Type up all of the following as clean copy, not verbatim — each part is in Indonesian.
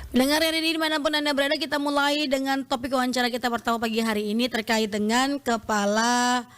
Pendengar hari ini dimanapun Anda berada, kita mulai dengan topik wawancara kita pertama pagi hari ini terkait dengan Kepala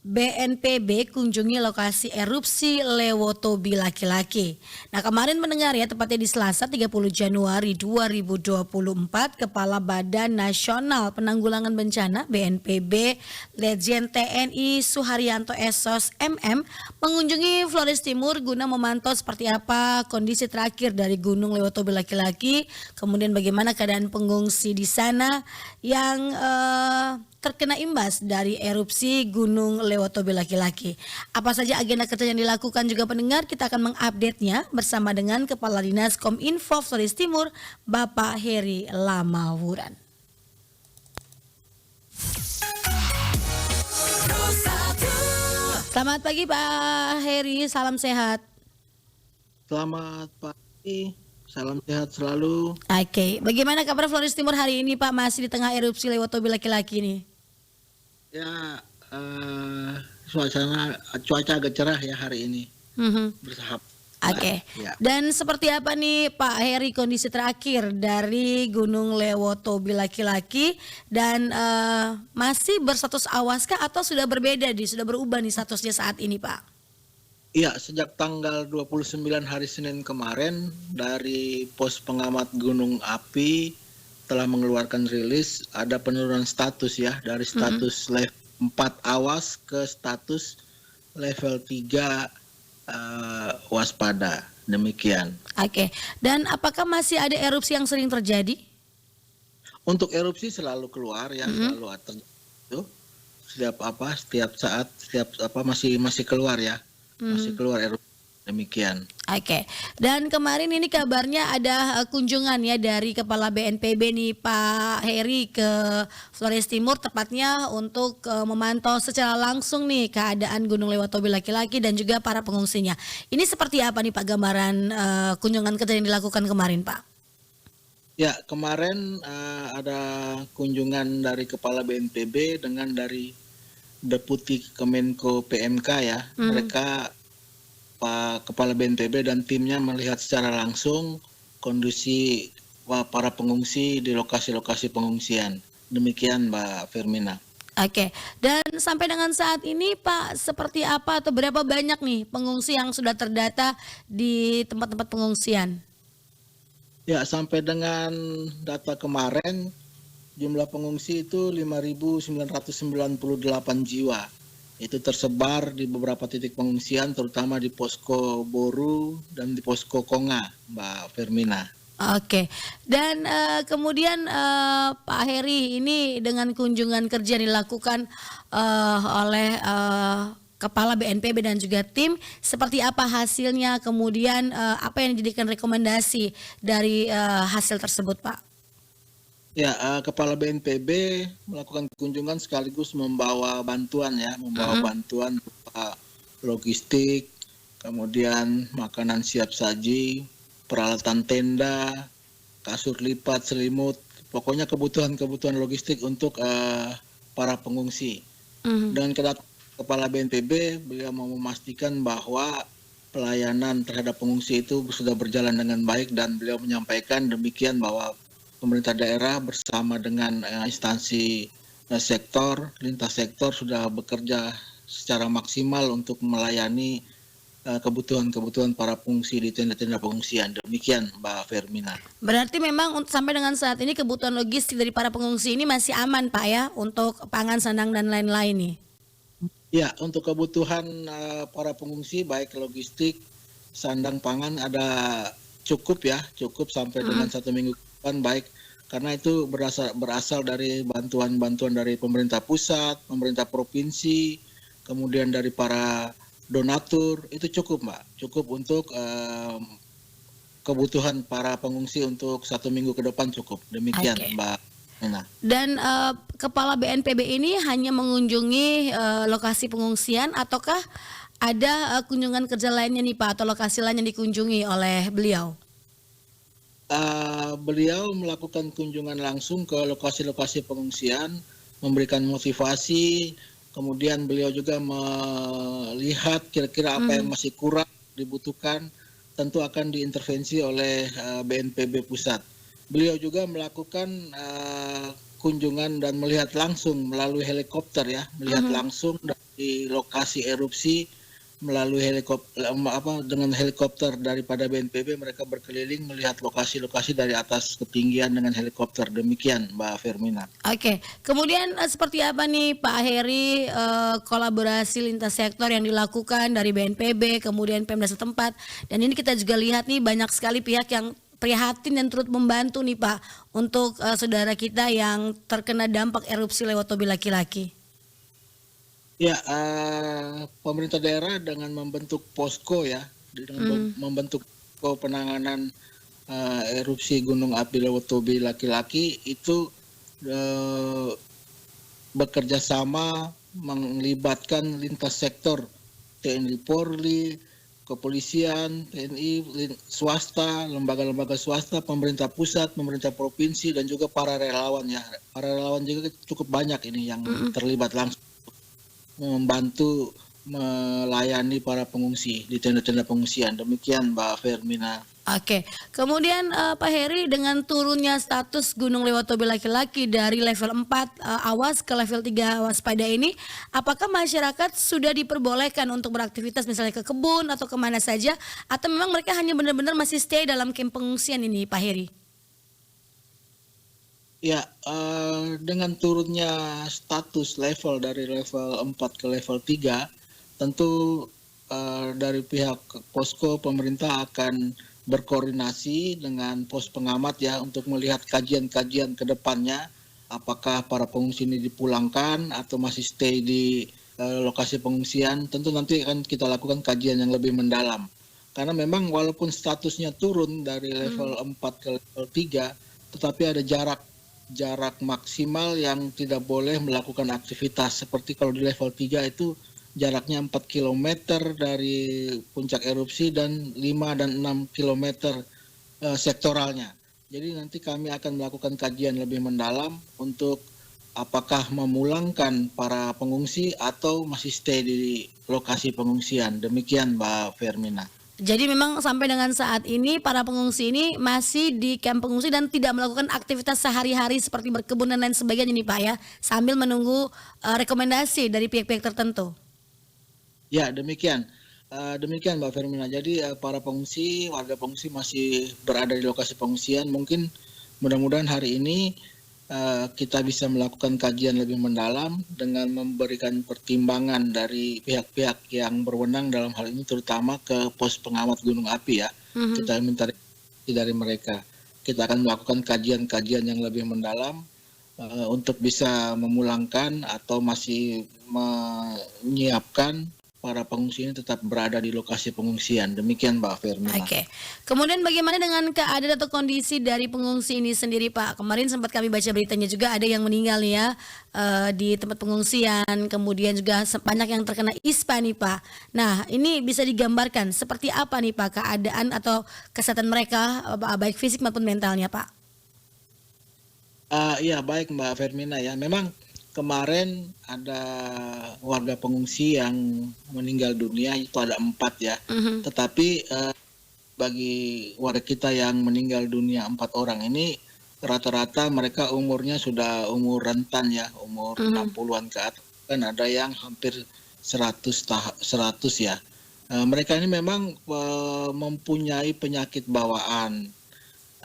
BNPB kunjungi lokasi erupsi Lewotobi laki-laki. Nah, kemarin mendengar ya, tepatnya di Selasa 30 Januari 2024, Kepala Badan Nasional Penanggulangan Bencana BNPB Letjen TNI Suharyanto Esos MM mengunjungi Flores Timur guna memantau seperti apa kondisi terakhir dari Gunung Lewotobi laki-laki, kemudian bagaimana keadaan pengungsi di sana yang terkena imbas dari erupsi Gunung Lewotobi laki-laki. Apa saja agenda kerja yang dilakukan juga pendengar, kita akan mengupdate-nya bersama dengan Kepala Dinas Kominfo Flores Timur, Bapak Heri Lamawuran. Selamat pagi Pak Heri, salam sehat. Selamat pagi, salam sehat selalu. Oke, bagaimana kabar Flores Timur hari ini Pak, masih di tengah erupsi Lewotobi laki-laki nih? Ya, cuaca agak cerah ya hari ini. Bersahabat. Oke. Ya. Dan seperti apa nih Pak Heri kondisi terakhir dari Gunung Lewotobi laki-laki dan masih berstatus awaskah atau sudah berbeda sudah berubah nih statusnya saat ini Pak? Iya, sejak tanggal 29 hari Senin kemarin dari pos pengamat gunung api telah mengeluarkan rilis ada penurunan status ya dari status level 4 awas ke status level 3 waspada. Demikian. Oke. Dan apakah masih ada erupsi yang sering terjadi? Untuk erupsi selalu keluar ya, selalu ada itu. Setiap saat masih keluar ya. Masih keluar erupsi. Demikian. Oke. Dan kemarin ini kabarnya ada kunjungan ya dari Kepala BNPB nih Pak Heri ke Flores Timur, tepatnya untuk memantau secara langsung nih keadaan Gunung Lewotobi laki-laki dan juga para pengungsinya. Ini seperti apa nih Pak gambaran kunjungan kerja yang dilakukan kemarin Pak? Ya, kemarin ada kunjungan dari Kepala BNPB dengan dari Deputi Kemenko PMK ya. Mereka Pak Kepala BNPB dan timnya melihat secara langsung kondisi para pengungsi di lokasi-lokasi pengungsian. Demikian Mbak Firmina. Oke, dan sampai dengan saat ini Pak, seperti apa atau berapa banyak nih pengungsi yang sudah terdata di tempat-tempat pengungsian? Ya, sampai dengan data kemarin jumlah pengungsi itu 5.998 jiwa. Itu tersebar di beberapa titik pengungsian terutama di Posko Boru dan di Posko Konga, Mbak Firmina. Oke, dan kemudian Pak Heri ini dengan kunjungan kerja dilakukan oleh Kepala BNPB dan juga tim, seperti apa hasilnya, kemudian apa yang dijadikan rekomendasi dari hasil tersebut Pak? Ya, Kepala BNPB melakukan kunjungan sekaligus membawa bantuan ya, bantuan berupa logistik, kemudian makanan siap saji, peralatan tenda, kasur lipat, selimut, pokoknya kebutuhan logistik untuk para pengungsi. Dan Kepala BNPB beliau mau memastikan bahwa pelayanan terhadap pengungsi itu sudah berjalan dengan baik dan beliau menyampaikan demikian bahwa pemerintah daerah bersama dengan instansi lintas sektor sudah bekerja secara maksimal untuk melayani kebutuhan para pengungsi di tenda-tenda pengungsian. Demikian Mbak Firmina. Berarti memang sampai dengan saat ini kebutuhan logistik dari para pengungsi ini masih aman Pak ya untuk pangan, sandang dan lain-lain nih? Ya, untuk kebutuhan para pengungsi baik logistik, sandang, pangan ada cukup sampai dengan 1 minggu depan baik karena itu berasal dari bantuan dari pemerintah pusat, pemerintah provinsi, kemudian dari para donatur, itu cukup Mbak, cukup untuk kebutuhan para pengungsi untuk 1 minggu ke depan cukup. Demikian Mbak Nena. Dan Kepala BNPB ini hanya mengunjungi lokasi pengungsian ataukah ada kunjungan kerja lainnya nih Pak atau lokasi lain yang dikunjungi oleh beliau? Beliau melakukan kunjungan langsung ke lokasi-lokasi pengungsian, memberikan motivasi, kemudian beliau juga melihat kira-kira apa yang masih kurang dibutuhkan, tentu akan diintervensi oleh BNPB pusat. beliau juga melakukan kunjungan dan melihat langsung melalui helikopter ya, melihat langsung dari lokasi erupsi melalui helikopter dengan helikopter daripada BNPB. Mereka berkeliling melihat lokasi-lokasi dari atas ketinggian dengan helikopter. Demikian Mbak Fermina. Oke, kemudian seperti apa nih Pak Heri kolaborasi lintas sektor yang dilakukan dari BNPB, kemudian Pemda setempat, dan ini kita juga lihat nih banyak sekali pihak yang prihatin dan turut membantu nih Pak untuk saudara kita yang terkena dampak erupsi Lewotobi laki-laki. Ya, pemerintah daerah dengan membentuk posko ya, dengan membentuk posko penanganan erupsi Gunung Api Lewotobi laki-laki itu bekerja sama melibatkan lintas sektor TNI Polri, kepolisian, TNI, swasta, lembaga-lembaga swasta, pemerintah pusat, pemerintah provinsi, dan juga para relawan ya. Para relawan juga cukup banyak ini yang terlibat langsung membantu melayani para pengungsi di tenda-tenda pengungsian. Demikian Mbak Fermina. Oke, kemudian Pak Heri dengan turunnya status Gunung Lewotobi laki-laki dari level 4 awas ke level 3 waspada ini, apakah masyarakat sudah diperbolehkan untuk beraktivitas misalnya ke kebun atau kemana saja, atau memang mereka hanya benar-benar masih stay dalam kamp pengungsian ini Pak Heri? Ya, dengan turunnya status level dari level 4 ke level 3, tentu dari pihak posko pemerintah akan berkoordinasi dengan pos pengamat ya untuk melihat kajian-kajian ke depannya, apakah para pengungsi ini dipulangkan atau masih stay di lokasi pengungsian. Tentu nanti akan kita lakukan kajian yang lebih mendalam. Karena memang walaupun statusnya turun dari level 4 ke level 3, tetapi ada jarak maksimal yang tidak boleh melakukan aktivitas. Seperti kalau di level 3 itu jaraknya 4 km dari puncak erupsi dan 5 dan 6 km sektoralnya. Jadi nanti kami akan melakukan kajian lebih mendalam untuk apakah memulangkan para pengungsi atau masih stay di lokasi pengungsian. Demikian Mbak Fermina. Jadi memang sampai dengan saat ini para pengungsi ini masih di kamp pengungsi dan tidak melakukan aktivitas sehari-hari seperti berkebun dan lain sebagainya nih Pak ya, sambil menunggu rekomendasi dari pihak-pihak tertentu. Ya, demikian. Demikian Mbak Fermina. Jadi para pengungsi, warga pengungsi masih berada di lokasi pengungsian. Mungkin mudah-mudahan hari ini kita bisa melakukan kajian lebih mendalam dengan memberikan pertimbangan dari pihak-pihak yang berwenang dalam hal ini, terutama ke pos pengamat gunung api ya. Kita minta dari mereka. Kita akan melakukan kajian-kajian yang lebih mendalam untuk bisa memulangkan atau masih menyiapkan para pengungsi ini tetap berada di lokasi pengungsian. Demikian Mbak Fermina. Oke. Kemudian bagaimana dengan keadaan atau kondisi dari pengungsi ini sendiri Pak? Kemarin sempat kami baca beritanya juga ada yang meninggal nih ya di tempat pengungsian. Kemudian juga banyak yang terkena ispa nih Pak. Nah ini bisa digambarkan seperti apa nih Pak keadaan atau kesehatan mereka baik fisik maupun mentalnya Pak? Ya baik Mbak Fermina ya. Memang kemarin ada warga pengungsi yang meninggal dunia, itu ada 4 ya. Tetapi bagi warga kita yang meninggal dunia 4 orang ini rata-rata mereka umurnya sudah umur rentan ya, umur 60-an ke atas. Kan ada yang hampir 100 ya. Mereka ini memang mempunyai penyakit bawaan.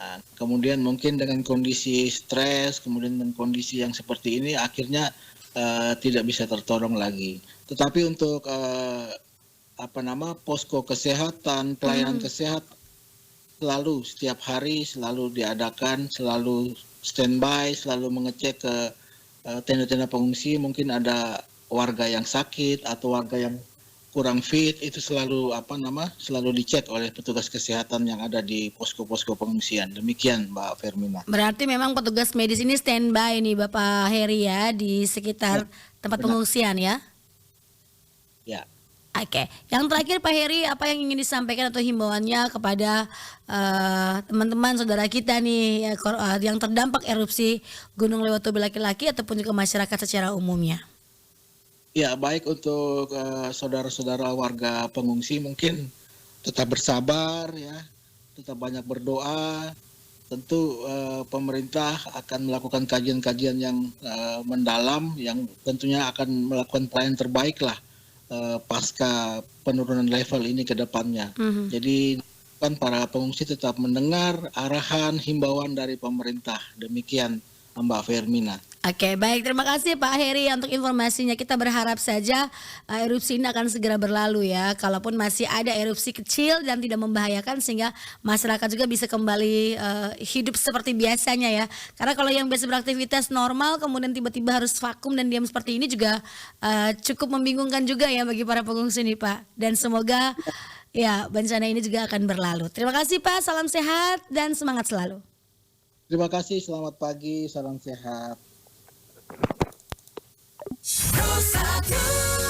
Nah, kemudian mungkin dengan kondisi stres, kemudian dengan kondisi yang seperti ini akhirnya tidak bisa tertolong lagi. Tetapi untuk posko kesehatan, pelayanan kesehatan selalu setiap hari selalu diadakan, selalu standby, selalu mengecek ke tenda-tenda pengungsi. Mungkin ada warga yang sakit atau warga yang kurang fit, itu selalu selalu dicek oleh petugas kesehatan yang ada di posko-posko pengungsian. Demikian Mbak Fermina. Berarti memang petugas medis ini standby nih Bapak Heri ya di sekitar tempat pengungsian ya? Ya. Oke. Yang terakhir Pak Heri, apa yang ingin disampaikan atau himbauannya kepada teman-teman saudara kita nih yang terdampak erupsi Gunung Lewotobi laki-laki ataupun juga masyarakat secara umumnya? Ya, baik untuk saudara-saudara warga pengungsi mungkin tetap bersabar ya, tetap banyak berdoa, tentu pemerintah akan melakukan kajian-kajian yang mendalam, yang tentunya akan melakukan pelayanan terbaik lah pasca penurunan level ini ke depannya. Jadi kan para pengungsi tetap mendengar arahan himbauan dari pemerintah. Demikian Mbak Fermina. Oke, baik. Terima kasih Pak Heri untuk informasinya. Kita berharap saja erupsi ini akan segera berlalu ya. Kalaupun masih ada erupsi kecil dan tidak membahayakan sehingga masyarakat juga bisa kembali hidup seperti biasanya ya. Karena kalau yang biasa beraktivitas normal kemudian tiba-tiba harus vakum dan diam seperti ini juga cukup membingungkan juga ya bagi para pengungsi nih Pak. Dan semoga ya bencana ini juga akan berlalu. Terima kasih Pak, salam sehat dan semangat selalu. Terima kasih, selamat pagi, salam sehat. Pro 1